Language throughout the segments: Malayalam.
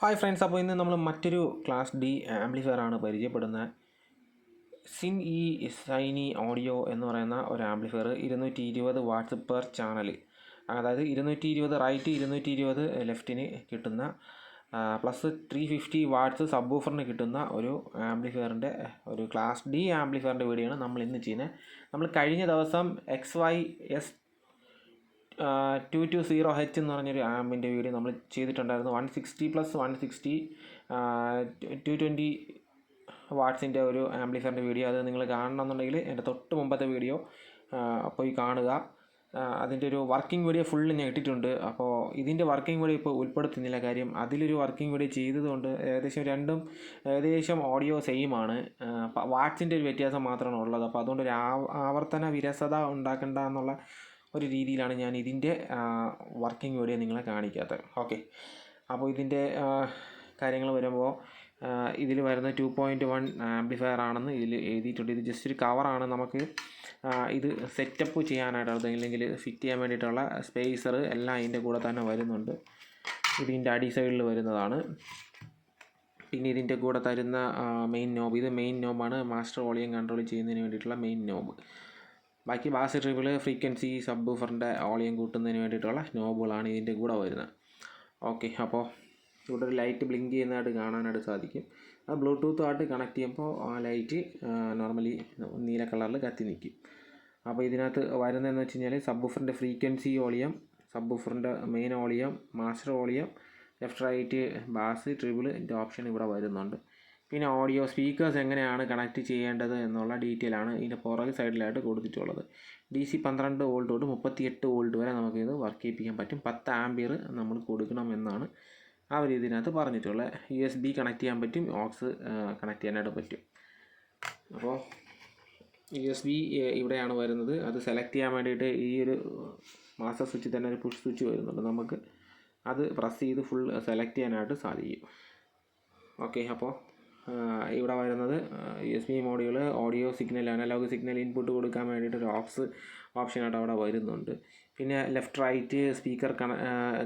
ഹായ് ഫ്രണ്ട്സ്, അപ്പോൾ ഇന്ന് നമ്മൾ മറ്റൊരു ക്ലാസ് ഡി ആംപ്ലിഫയർ ആണ് പരിചയപ്പെടുന്നത്. സിൻ ഇ സൈനി ഓഡിയോ എന്ന് പറയുന്ന ഒരു ആംപ്ലിഫയർ 220 വാട്ട്സ് പെർ ചാനൽ, അതായത് 220 റൈറ്റ് 220 ലെഫ്റ്റിന് കിട്ടുന്ന പ്ലസ് 350 വാട്ട്സ് സബ് വൂഫറിന് കിട്ടുന്ന ഒരു ആംപ്ലിഫയറിൻ്റെ ഒരു ക്ലാസ് ഡി ആംപ്ലിഫയറിൻ്റെ വീഡിയോ ആണ് നമ്മൾ ഇന്ന് ചെയ്യുന്നത്. നമ്മൾ കഴിഞ്ഞ ദിവസം XYS 220H എന്ന് പറഞ്ഞൊരു ആമ്പിൻ്റെ വീഡിയോ നമ്മൾ ചെയ്തിട്ടുണ്ടായിരുന്നു. 160 + 160 220 വാട്ട്സിൻ്റെ ഒരു ആംപ്ലിഫയറിൻ്റെ വീഡിയോ. അത് നിങ്ങൾ കാണണമെന്നുണ്ടെങ്കിൽ എൻ്റെ തൊട്ട് മുമ്പത്തെ വീഡിയോ പോയി കാണുക. അതിൻ്റെ ഒരു വർക്കിംഗ് വീഡിയോ ഫുള്ള് ഞാൻ ഇട്ടിട്ടുണ്ട്. അപ്പോൾ ഇതിൻ്റെ വർക്കിംഗ് വീഡിയോ ഇപ്പോൾ ഉൾപ്പെടുത്തുന്നില്ല. കാര്യം അതിലൊരു വർക്കിംഗ് വീഡിയോ ചെയ്തതുകൊണ്ട് രണ്ടും ഏകദേശം ഓഡിയോ സെയിം ആണ്. വാട്ട്സിൻ്റെ ഒരു വ്യത്യാസം മാത്രമാണ് ഉള്ളത്. അപ്പോൾ അതുകൊണ്ട് ഒരു ആവർത്തന വിരസത ഉണ്ടാക്കേണ്ട എന്നുള്ള ഒരു രീതിയിലാണ് ഞാൻ ഇതിൻ്റെ വർക്കിംഗ് വീഡിയോ നിങ്ങളെ കാണിക്കാത്തത്. ഓക്കെ, അപ്പോൾ ഇതിൻ്റെ കാര്യങ്ങൾ വരുമ്പോൾ ഇതിൽ വരുന്ന 2.1 ആംപ്ലിഫയർ ആണെന്ന് ഇതിൽ എഴുതിയിട്ടുണ്ട്. ഇത് ജസ്റ്റ് ഒരു കവറാണ്. നമുക്ക് ഇത് സെറ്റപ്പ് ചെയ്യാനായിട്ട് അല്ലെങ്കിൽ ഫിറ്റ് ചെയ്യാൻ വേണ്ടിയിട്ടുള്ള സ്പേസർ എല്ലാം ഇതിൻ്റെ കൂടെ തന്നെ വരുന്നുണ്ട്. ഇതിൻ്റെ അടി സൈഡിൽ വരുന്നതാണ്. പിന്നെ ഇതിൻ്റെ കൂടെ തരുന്ന മെയിൻ നോബ്, ഇത് മെയിൻ നോബാണ്. മാസ്റ്റർ വോളിയം കൺട്രോൾ ചെയ്യുന്നതിന് വേണ്ടിയിട്ടുള്ള മെയിൻ നോബ്. ബാക്കി ബാസ് ട്രിബിൾ, ഫ്രീക്വൻസി, സബ് വൂഫറിൻ്റെ വോളിയം കൂട്ടുന്നതിന് വേണ്ടിയിട്ടുള്ള നോബുകളാണ് ഇതിൻ്റെ കൂടെ വരുന്നത്. ഓക്കെ, അപ്പോൾ ഇവിടെ ഒരു ലൈറ്റ് ബ്ലിങ്ക് ചെയ്യുന്നതായിട്ട് കാണാനായിട്ട് സാധിക്കും. അത് ബ്ലൂടൂത്തുമായിട്ട് കണക്ട് ചെയ്യുമ്പോൾ ആ ലൈറ്റ് നോർമലി നീല കളറിൽ കത്തി നിൽക്കും. അപ്പോൾ ഇതിനകത്ത് വരുന്നതെന്ന് വെച്ച് കഴിഞ്ഞാൽ സബ് വൂഫറിൻ്റെ ഫ്രീക്വൻസി വോളിയം, സബ് വൂഫറിൻ്റെ main volume, master volume, left right bass ട്രിബിളിൻ്റെ ഓപ്ഷൻ ഇവിടെ വരുന്നുണ്ട്. പിന്നെ ഓഡിയോ സ്പീക്കേഴ്സ് എങ്ങനെയാണ് കണക്ട് ചെയ്യേണ്ടത് എന്നുള്ള ഡീറ്റെയിൽ ആണ് ഇതിൻ്റെ പുറകെ സൈഡിലായിട്ട് കൊടുത്തിട്ടുള്ളത്. DC 12 വോൾട്ട് തൊട്ട് 38 വോൾട്ട് വരെ നമുക്കിത് വർക്ക് ചെയ്യിപ്പിക്കാൻ പറ്റും. 10 ആംപിയർ നമ്മൾ കൊടുക്കണമെന്നാണ് അവർ ഇതിനകത്ത് പറഞ്ഞിട്ടുള്ളത്. USB കണക്ട് ചെയ്യാൻ പറ്റും, ഓക്സ് കണക്ട് ചെയ്യാനായിട്ട് പറ്റും. അപ്പോൾ USB ഇവിടെയാണ് വരുന്നത്. അത് സെലക്ട് ചെയ്യാൻ വേണ്ടിയിട്ട് ഈ ഒരു മാസ്റ്റർ സ്വിച്ചിൽ തന്നെ ഒരു പുഷ് സ്വിച്ച് വരുന്നുണ്ട്. നമുക്ക് അത് പ്രസ് ചെയ്ത് ഫുൾ സെലക്ട് ചെയ്യാനായിട്ട് സാധിക്കും. ഓക്കെ, അപ്പോൾ ഇവിടെ വരുന്നത് USB module, audio signal, analogue signal input കൊടുക്കാൻ വേണ്ടിയിട്ട് ഒരു ഓക്സ് ഓപ്ഷനായിട്ട് അവിടെ വരുന്നുണ്ട്. പിന്നെ ലെഫ്റ്റ് റൈറ്റ് സ്പീക്കർ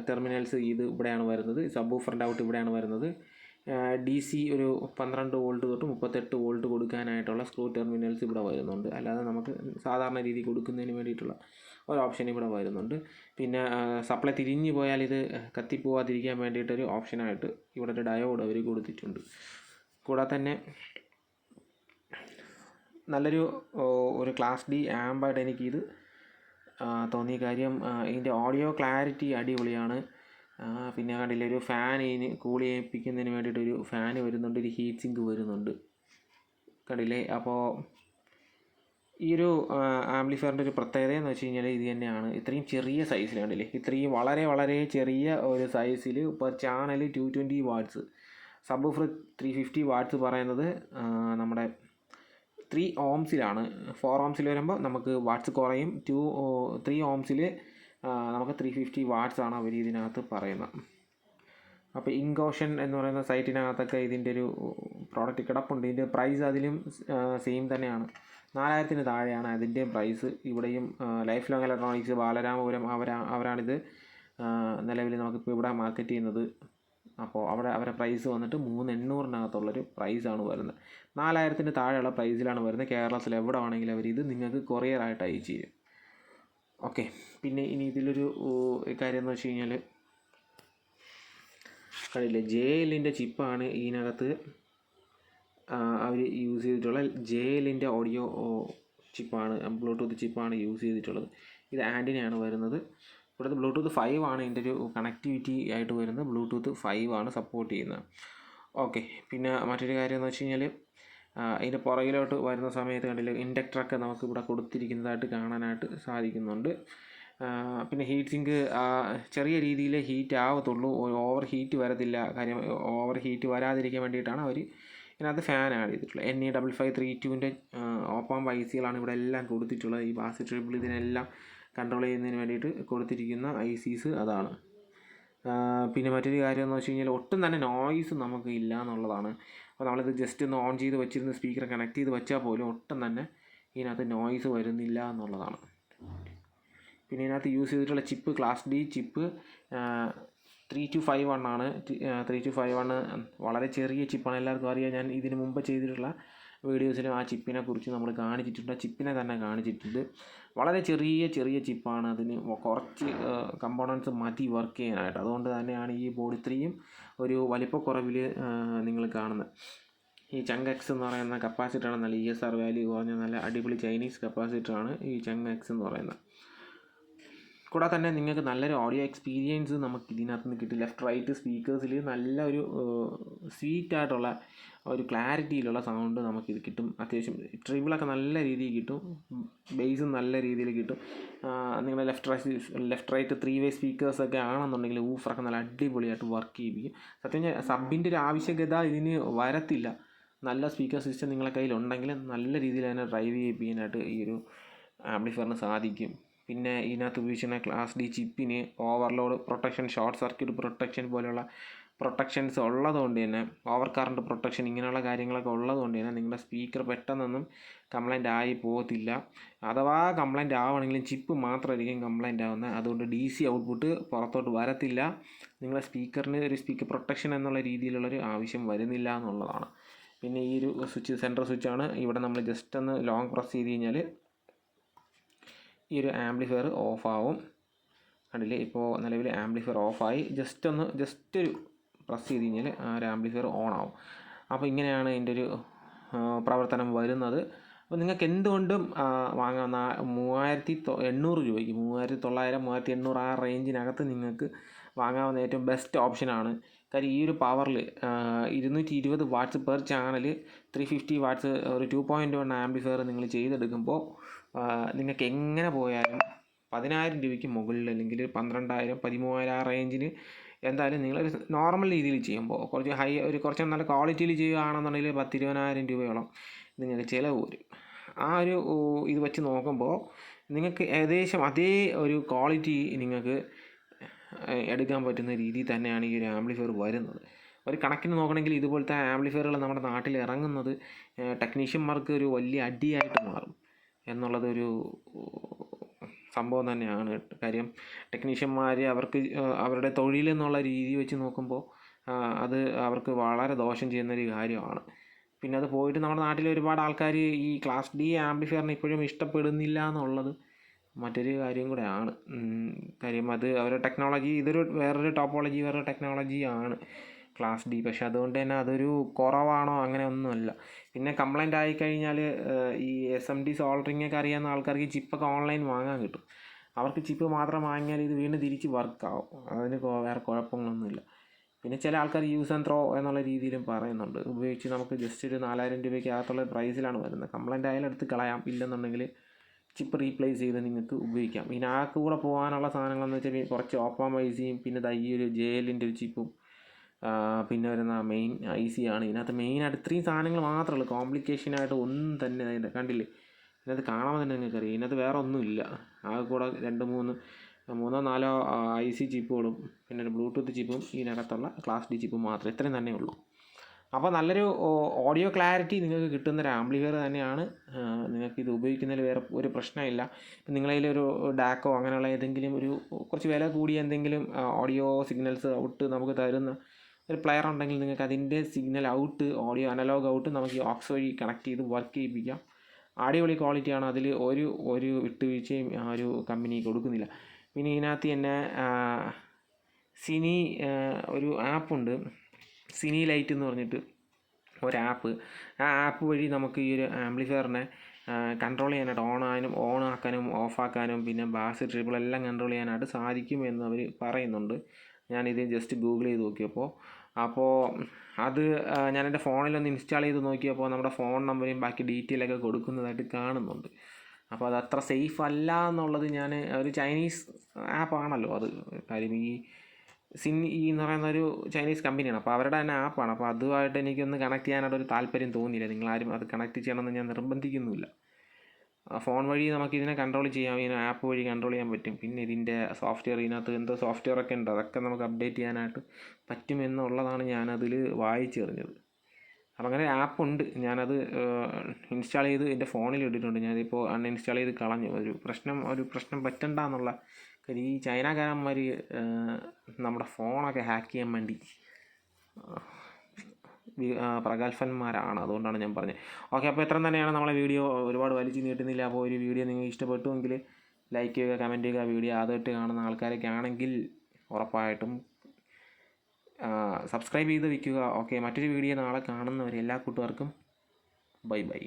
ടെർമിനൽസ് ഇത് ഇവിടെയാണ് വരുന്നത്. സബ് വൂഫറിൻ്റെ ഔട്ട് ഇവിടെയാണ് വരുന്നത്. DC ഒരു 12 വോൾട്ട് തൊട്ട് 38 വോൾട്ട് കൊടുക്കാനായിട്ടുള്ള സ്ക്രൂ ടെർമിനൽസ് ഇവിടെ വരുന്നുണ്ട്. അല്ലാതെ നമുക്ക് സാധാരണ രീതി കൊടുക്കുന്നതിന് വേണ്ടിയിട്ടുള്ള ഒരു ഓപ്ഷൻ ഇവിടെ വരുന്നുണ്ട്. പിന്നെ സപ്ലൈ തിരിഞ്ഞു പോയാൽ ഇത് കത്തിപ്പോവാതിരിക്കാൻ വേണ്ടിയിട്ടൊരു ഓപ്ഷനായിട്ട് ഇവിടെ ഒരു ഡയോഡ് അവർ കൊടുത്തിട്ടുണ്ട്. കൂടാതെ തന്നെ നല്ലൊരു ഒരു ക്ലാസ് ഡി ആമ്പായിട്ട് എനിക്കിത് തോന്നിയ കാര്യം ഇതിൻ്റെ ഓഡിയോ ക്ലാരിറ്റി അടിപൊളിയാണ്. പിന്നെ കണ്ടില്ലേ, ഒരു ഫാൻ ഇതിന് കൂൾ ചെയ്യിപ്പിക്കുന്നതിന് വേണ്ടിയിട്ടൊരു ഫാൻ വരുന്നുണ്ട്, ഒരു ഹീറ്റ് സിങ്ക് വരുന്നുണ്ട്, കണ്ടില്ലേ. അപ്പോൾ ഈ ഒരു ആംപ്ലിഫയറിൻ്റെ ഒരു പ്രത്യേകത എന്ന് വെച്ച് കഴിഞ്ഞാൽ ഇത് തന്നെയാണ്. ഇത്രയും ചെറിയ സൈസിൽ കണ്ടില്ലേ, ഇത്രയും വളരെ വളരെ ചെറിയ ഒരു സൈസിൽ per channel 220 watts. Sub woofer 350 watts പറയുന്നത് നമ്മുടെ 3 ഓംസിലാണ്. 4 ഓംസിൽ വരുമ്പോൾ നമുക്ക് വാട്ട്സ് കുറയും. 3 ഓംസിൽ നമുക്ക് 350 വാട്ട്സ് ആണ് അവർ ഇതിനകത്ത് പറയുന്നത്. അപ്പോൾ ഇങ്കോഷൻ എന്ന് പറയുന്ന സൈറ്റിനകത്തൊക്കെ ഇതിൻ്റെ ഒരു പ്രോഡക്റ്റ് കിടപ്പുണ്ട്. ഇതിൻ്റെ പ്രൈസ് അതിലും സെയിം തന്നെയാണ്. 4000-ന് താഴെയാണ് അതിൻ്റെ പ്രൈസ്. ഇവിടെയും ലൈഫ് ലോങ് ഇലക്ട്രോണിക്സ്, ബാലരാമപുരം അവരാണിത് നിലവിൽ നമുക്കിപ്പോൾ ഇവിടെ മാർക്കറ്റ് ചെയ്യുന്നത്. അപ്പോൾ അവരെ പ്രൈസ് വന്നിട്ട് 3800-നകത്തുള്ളൊരു പ്രൈസാണ് വരുന്നത്. 4000-ന് താഴെയുള്ള പ്രൈസിലാണ് വരുന്നത്. കേരളത്തിൽ എവിടെ വേണമെങ്കിലും അവരിത് നിങ്ങൾക്ക് കൊറിയറായിട്ട് അയച്ചു തരും. ഓക്കെ, പിന്നെ ഇനി ഇതിലൊരു കാര്യം എന്ന് വെച്ച് കഴിഞ്ഞാൽ കണ്ടില്ലേ, JLൻ്റെ ചിപ്പാണ് ഇതിനകത്ത് അവർ യൂസ് ചെയ്തിട്ടുള്ള. JLൻ്റെ ഓഡിയോ ചിപ്പാണ്, ബ്ലൂടൂത്ത് ചിപ്പാണ് യൂസ് ചെയ്തിട്ടുള്ളത്. ഇത് ആൻറ്റിനയാണ് വരുന്നത്. ഇവിടുത്തെ ബ്ലൂടൂത്ത് 5 ആണ് ഇതിൻ്റെ ഒരു കണക്ടിവിറ്റി ആയിട്ട് വരുന്നത്. ബ്ലൂടൂത്ത് 5 ആണ് സപ്പോർട്ട് ചെയ്യുന്നത്. ഓക്കെ, പിന്നെ മറ്റൊരു കാര്യം എന്ന് വെച്ച് കഴിഞ്ഞാൽ അതിൻ്റെ പുറകിലോട്ട് വരുന്ന സമയത്ത് കണ്ടില്ല, ഇൻഡക്ടറൊക്കെ നമുക്ക് ഇവിടെ കൊടുത്തിരിക്കുന്നതായിട്ട് കാണാനായിട്ട് സാധിക്കുന്നുണ്ട്. പിന്നെ ഹീറ്റ് സിങ്ക് ചെറിയ രീതിയിൽ ഹീറ്റ് ആവത്തുള്ളൂ, ഓവർ ഹീറ്റ് വരത്തില്ല. കാര്യം ഓവർ ഹീറ്റ് വരാതിരിക്കാൻ വേണ്ടിയിട്ടാണ് അവർ ഇതിനകത്ത് ഫാൻ ആഡ് ചെയ്തിട്ടുള്ളത്. NE5532ൻ്റെ ഓപ്പാമ്പ് ICകളാണ് ഇവിടെ എല്ലാം കൊടുത്തിട്ടുള്ളത്. ഈ ബാസ് ട്രിബിൾ ഇതിനെല്ലാം കൺട്രോൾ ചെയ്യുന്നതിന് വേണ്ടിയിട്ട് കൊടുത്തിരിക്കുന്ന ICs അതാണ്. പിന്നെ മറ്റൊരു കാര്യം എന്ന് വെച്ച് കഴിഞ്ഞാൽ ഒട്ടും തന്നെ നോയ്സ് നമുക്ക് ഇല്ല എന്നുള്ളതാണ്. അപ്പോൾ നമ്മളിത് ജസ്റ്റ് ഒന്ന് ഓൺ ചെയ്ത് വെച്ചിരുന്ന സ്പീക്കർ കണക്ട് ചെയ്ത് വെച്ചാൽ പോലും ഒട്ടും തന്നെ ഇതിനകത്ത് നോയ്സ് വരുന്നില്ല എന്നുള്ളതാണ്. പിന്നെ ഇതിനകത്ത് യൂസ് ചെയ്തിട്ടുള്ള ചിപ്പ് ക്ലാസ് ഡി ചിപ്പ് 3251 ആണ്. 3251 വളരെ ചെറിയ ചിപ്പാണ്. എല്ലാവർക്കും അറിയാം. ഞാൻ ഇതിന് മുമ്പ് ചെയ്തിട്ടുള്ള വീഡിയോസിലും ആ ചിപ്പിനെ കുറിച്ച് നമ്മൾ കാണിച്ചിട്ടുണ്ട്. ആ ചിപ്പിനെ തന്നെ കാണിച്ചിട്ടുണ്ട്. വളരെ ചെറിയ ചിപ്പാണ്. അതിന് കുറച്ച് കമ്പോണൻസ് മതി വർക്ക് ചെയ്യാനായിട്ട്. അതുകൊണ്ട് തന്നെയാണ് ഈ ബോർഡ് ഇത്രയും ഒരു വലിപ്പക്കുറവിൽ നിങ്ങൾ കാണുന്നത്. ഈ ചങ്ക് എക്സ് എന്ന് പറയുന്ന കപ്പാസിറ്ററാണ്. നല്ല ESR വാല്യൂ കുറഞ്ഞ നല്ല അടിപൊളി ചൈനീസ് കപ്പാസിറ്ററാണ് ഈ ചങ്ക് എക്സ് എന്ന് പറയുന്നത്. കൂടാതെ തന്നെ നിങ്ങൾക്ക് നല്ലൊരു ഓഡിയോ എക്സ്പീരിയൻസ് നമുക്ക് ഇതിനകത്ത് നിന്ന് കിട്ടും. ലെഫ്റ്റ് റൈറ്റ് സ്പീക്കേഴ്സിൽ നല്ല ഒരു സ്വീറ്റായിട്ടുള്ള ഒരു ക്ലാരിറ്റിയിലുള്ള സൗണ്ട് നമുക്കിത് കിട്ടും. അത്യാവശ്യം ട്രിബിളൊക്കെ നല്ല രീതിയിൽ കിട്ടും. ബേസും നല്ല രീതിയിൽ കിട്ടും. നിങ്ങളുടെ ലെഫ്റ്റ് റൈറ്റ് 3-way സ്പീക്കേഴ്സൊക്കെ ആണെന്നുണ്ടെങ്കിൽ ഊഫറൊക്കെ നല്ല അടിപൊളിയായിട്ട് വർക്ക് ചെയ്യിപ്പിക്കും. സത്യം പറഞ്ഞാൽ സബിൻ്റെ ഒരു ആവശ്യകത ഇതിന് വരത്തില്ല. നല്ല സ്പീക്കർ സിസ്റ്റം നിങ്ങളുടെ കയ്യിലുണ്ടെങ്കിൽ നല്ല രീതിയിൽ തന്നെ ഡ്രൈവ് ചെയ്യിപ്പിക്കാനായിട്ട് ഈ ഒരു ആംപ്ലിഫയറിന് സാധിക്കും. പിന്നെ ഇതിനകത്ത് ഉപയോഗിച്ചിരുന്ന ക്ലാസ് ഡി ചിപ്പിന് overload protection, short circuit protection പോലെയുള്ള പ്രൊട്ടക്ഷൻസ് ഉള്ളതുകൊണ്ട് തന്നെ, ഓവർ കറണ്ട് പ്രൊട്ടക്ഷൻ ഇങ്ങനെയുള്ള കാര്യങ്ങളൊക്കെ ഉള്ളതുകൊണ്ട് തന്നെ നിങ്ങളുടെ സ്പീക്കർ പെട്ടെന്നൊന്നും കംപ്ലൈൻ്റ് ആയി പോകത്തില്ല. അഥവാ കംപ്ലൈൻ്റ് ആവുകയാണെങ്കിലും ചിപ്പ് മാത്രമായിരിക്കും കംപ്ലൈൻ്റ് ആവുന്നത്. അതുകൊണ്ട് DC ഔട്ട്പുട്ട് പുറത്തോട്ട് വരത്തില്ല. നിങ്ങളുടെ സ്പീക്കറിന് ഒരു സ്പീക്കർ പ്രൊട്ടക്ഷൻ എന്നുള്ള രീതിയിലുള്ളൊരു ആവശ്യം വരുന്നില്ല എന്നുള്ളതാണ്. പിന്നെ ഈ ഒരു സ്വിച്ച് സെൻട്രൽ സ്വിച്ചാണ്. ഇവിടെ നമ്മൾ ജസ്റ്റ് ഒന്ന് ലോങ് പ്രസ് ചെയ്ത് കഴിഞ്ഞാൽ ഈ ഒരു ആംപ്ലിഫയർ ഓഫാവും. കണ്ടില്ലേ, ഇപ്പോൾ നിലവിൽ ആംപ്ലിഫയർ ഓഫായി. ജസ്റ്റ് ഒരു പ്രസ് ചെയ്ത് കഴിഞ്ഞാൽ ആ ഒരു ആംപ്ലിഫയർ ഓൺ ആവും. അപ്പോൾ ഇങ്ങനെയാണ് ഇതിൻ്റെ ഒരു പ്രവർത്തനം വരുന്നത്. അപ്പോൾ നിങ്ങൾക്ക് എന്തുകൊണ്ടും വാങ്ങാം. 3800 രൂപയ്ക്ക് 3900, 3800 ആ റേഞ്ചിനകത്ത് നിങ്ങൾക്ക് വാങ്ങാവുന്ന ഏറ്റവും ബെസ്റ്റ് ഓപ്ഷനാണ്. കാര്യം ഈ ഒരു പവറിൽ 220 വാട്ട്സ് പെർ ചാനൽ 350 വാട്ട്സ് ഒരു 2.1 ആംപ്ലിഫയർ നിങ്ങൾ ചെയ്തെടുക്കുമ്പോൾ നിങ്ങൾക്ക് എങ്ങനെ പോയാലും 10,000 രൂപയ്ക്ക് മുകളിൽ, അല്ലെങ്കിൽ 12,000, 13,000 ആ റേഞ്ചിന് എന്തായാലും നിങ്ങളൊരു നോർമൽ രീതിയിൽ ചെയ്യുമ്പോൾ കുറച്ച് നല്ല ക്വാളിറ്റിയിൽ ചെയ്യുകയാണെന്നുണ്ടെങ്കിൽ 10,000-20,000 രൂപയോളം നിങ്ങൾക്ക് ചിലവ് വരും. ആ ഒരു ഇത് വെച്ച് നോക്കുമ്പോൾ നിങ്ങൾക്ക് ഏകദേശം അതേ ഒരു ക്വാളിറ്റി നിങ്ങൾക്ക് എടുക്കാൻ പറ്റുന്ന രീതിയിൽ തന്നെയാണ് ഈ ഒരു ആംപ്ലിഫയർ വരുന്നത്. ഒരു കണക്കിന് നോക്കണമെങ്കിൽ ഇതുപോലത്തെ ആംപ്ലിഫയറുകൾ നമ്മുടെ നാട്ടിൽ ഇറങ്ങുന്നത് ടെക്നീഷ്യന്മാർക്ക് ഒരു വലിയ അടിയായിട്ട് മാറും എന്നുള്ളതൊരു സംഭവം തന്നെയാണ്. കാര്യം ടെക്നീഷ്യന്മാർ അവരുടെ തൊഴിലെന്നുള്ള രീതി വെച്ച് നോക്കുമ്പോൾ അത് അവർക്ക് വളരെ ദോഷം ചെയ്യുന്നൊരു കാര്യമാണ്. പിന്നെ അത് പോയിട്ട് നമ്മുടെ നാട്ടിൽ ഒരുപാട് ആൾക്കാർ ഈ ക്ലാസ് ഡി ആംപ്ലിഫയറിനെ ഇപ്പോഴും ഇഷ്ടപ്പെടുന്നില്ല എന്നുള്ളത് മറ്റൊരു കാര്യം കൂടെയാണ്. കാര്യം അത് അവരുടെ ടെക്നോളജി, വേറൊരു ടോപ്പോളജി, വേറൊരു ടെക്നോളജിയാണ് ക്ലാസ് ഡി. പക്ഷെ അതുകൊണ്ട് തന്നെ അതൊരു കുറവാണോ അങ്ങനെ ഒന്നുമല്ല. പിന്നെ കംപ്ലൈൻ്റ് ആയിക്കഴിഞ്ഞാൽ ഈ SMD സോൾഡറിങ്ങൊക്കെ അറിയാവുന്ന ആൾക്കാർക്ക് ചിപ്പൊക്കെ ഓൺലൈൻ വാങ്ങാൻ കിട്ടും. അവർക്ക് ചിപ്പ് മാത്രം വാങ്ങിയാൽ ഇത് വീണ്ടും തിരിച്ച് വർക്കാവും. അതിന് വേറെ കുഴപ്പങ്ങളൊന്നുമില്ല. പിന്നെ ചില ആൾക്കാർ യൂസ് ആൻഡ് ത്രോ എന്നുള്ള രീതിയിലും പറയുന്നുണ്ട്. ഉപയോഗിച്ച് നമുക്ക് ജസ്റ്റ് ഒരു 4,000 രൂപയ്ക്ക് അകത്തുള്ള പ്രൈസിലാണ് വരുന്നത്. കംപ്ലൈൻ്റ് ആയാലും എടുത്ത് കളയാം. ഇല്ലെന്നുണ്ടെങ്കിൽ ചിപ്പ് റീപ്ലേസ് ചെയ്ത് നിങ്ങൾക്ക് ഉപയോഗിക്കാം. പിന്നെ ആ കൂടെ പോകാനുള്ള സാധനങ്ങളെന്ന് വെച്ചാൽ കുറച്ച് ഓപ്പാം ICയും പിന്നെ ഈ ഒരു JLൻ്റെ ഒരു ചിപ്പും പിന്നെ വരുന്ന മെയിൻ IC ആണ്. ഇതിനകത്ത് മെയിനായിട്ട് ഇത്രയും സാധനങ്ങൾ മാത്രമേ ഉള്ളൂ. കോംപ്ലിക്കേഷനായിട്ട് ഒന്നും തന്നെ അതിൻ്റെ കണ്ടില്ലേ, ഇതിനകത്ത് കാണാൻ തന്നെ നിങ്ങൾക്കറിയാം. ഇതിനകത്ത് വേറെ ഒന്നുമില്ല. ആ കൂടെ 3-4 IC ചിപ്പുകളും പിന്നെ ഒരു ബ്ലൂടൂത്ത് ചിപ്പും ഇതിനകത്തുള്ള ക്ലാസ് ഡി ചിപ്പും മാത്രമേ, ഇത്രയും തന്നെ ഉള്ളൂ. അപ്പോൾ നല്ലൊരു ഓഡിയോ ക്ലാരിറ്റി നിങ്ങൾക്ക് കിട്ടുന്നൊരു ആംപ്ലിഫയർ തന്നെയാണ്. നിങ്ങൾക്ക് ഇത് ഉപയോഗിക്കുന്നതിൽ വേറെ ഒരു പ്രശ്നമില്ല. ഇപ്പം നിങ്ങളതിലൊരു ഡാക്കോ അങ്ങനെയുള്ള ഏതെങ്കിലും കുറച്ച് വില കൂടിയ എന്തെങ്കിലും ഓഡിയോ സിഗ്നൽസ് ഔട്ട് നമുക്ക് തരുന്ന ഒരു പ്ലെയർ ഉണ്ടെങ്കിൽ നിങ്ങൾക്ക് അതിൻ്റെ signal out, audio analogue out നമുക്ക് ഈ ഓക്സ് വഴി കണക്ട് ചെയ്ത് വർക്ക് ചെയ്യിപ്പിക്കാം. അടിപൊളി ക്വാളിറ്റിയാണ്. അതിൽ ഒരു വിട്ടുവീഴ്ചയും ആ ഒരു കമ്പനി കൊടുക്കുന്നില്ല. പിന്നെ ഇതിനകത്ത് തന്നെ സിനി ഒരു ആപ്പുണ്ട്, സിനി ലൈറ്റ് എന്ന് പറഞ്ഞിട്ട് ഒരാപ്പ്. ആ ആപ്പ് വഴി നമുക്ക് ഈ ഒരു ആംപ്ലിഫയറിനെ കൺട്രോൾ ചെയ്യാനായിട്ട് ഓൺ ആക്കാനും ഓഫ് ആക്കാനും പിന്നെ ബാസ് ട്രിബിൾ എല്ലാം കൺട്രോൾ ചെയ്യാനായിട്ട് സാധിക്കും എന്ന് അവർ പറയുന്നുണ്ട്. ഞാനിത് ജസ്റ്റ് ഗൂഗിൾ ചെയ്ത് നോക്കിയപ്പോൾ അത് ഞാൻ എൻ്റെ ഫോണിലൊന്ന് ഇൻസ്റ്റാൾ ചെയ്ത് നോക്കിയപ്പോൾ നമ്മുടെ ഫോൺ നമ്പറും ബാക്കി ഡീറ്റെയിലൊക്കെ കൊടുക്കുന്നതായിട്ട് കാണുന്നുണ്ട്. അപ്പോൾ അത് അത്ര സേഫ് അല്ല എന്നുള്ളത് ഒരു ചൈനീസ് ആപ്പാണല്ലോ അത്. കാര്യം ഈ എന്ന് പറയുന്ന ഒരു ചൈനീസ് കമ്പനിയാണ്. അപ്പോൾ അവരുടെ തന്നെ ആപ്പാണ്. അപ്പോൾ അതുമായിട്ട് എനിക്കൊന്ന് കണക്ട് ചെയ്യാനായിട്ട് ഒരു താല്പര്യം തോന്നിയില്ല. നിങ്ങളാരും അത് കണക്ട് ചെയ്യണമെന്ന് ഞാൻ നിർബന്ധിക്കുന്നുമില്ല. ഫോൺ വഴി നമുക്കിതിനെ കൺട്രോൾ ചെയ്യാം. ഇതിനെ ആപ്പ് വഴി കൺട്രോൾ ചെയ്യാൻ പറ്റും. പിന്നെ ഇതിൻ്റെ സോഫ്റ്റ്വെയർ, ഇതിനകത്ത് എന്തോ സോഫ്റ്റ്വെയർ ഒക്കെ ഉണ്ട്, അതൊക്കെ നമുക്ക് അപ്ഡേറ്റ് ചെയ്യാനായിട്ട് പറ്റുമെന്നുള്ളതാണ് ഞാനതിൽ വായിച്ചറിഞ്ഞത്. അപ്പോൾ അങ്ങനെ ആപ്പുണ്ട്. ഞാനത് ഇൻസ്റ്റാൾ ചെയ്ത് എൻ്റെ ഫോണിൽ ഇട്ടിട്ടുണ്ട്. ഞാനിപ്പോൾ അൺഇൻസ്റ്റാൾ ചെയ്ത് കളഞ്ഞു. ഒരു പ്രശ്നം പറ്റണ്ട എന്നുള്ള ഈ ചൈനക്കാരന്മാർ നമ്മുടെ ഫോണൊക്കെ ഹാക്ക് ചെയ്യാൻ വേണ്ടി പ്രഗത്ഭന്മാരാണ്, അതുകൊണ്ടാണ് ഞാൻ പറഞ്ഞത്. ഓക്കെ, അപ്പോൾ ഇത്രയും തന്നെയാണ് നമ്മളെ വീഡിയോ. ഒരുപാട് വലിച്ചു നീട്ടുന്നില്ല. അപ്പോൾ ഒരു വീഡിയോ നിങ്ങൾക്ക് ഇഷ്ടപ്പെട്ടുവെങ്കിൽ ലൈക്ക് ചെയ്യുക, കമൻറ്റ് ചെയ്യുക. വീഡിയോ ആദ്യമായിട്ട് കാണുന്ന ആൾക്കാരൊക്കെ ആണെങ്കിൽ ഉറപ്പായിട്ടും സബ്സ്ക്രൈബ് ചെയ്ത് വയ്ക്കുക. ഓക്കെ, മറ്റൊരു വീഡിയോ നാളെ കാണുന്നവരെ എല്ലാ കൂട്ടുകാർക്കും ബൈ ബൈ.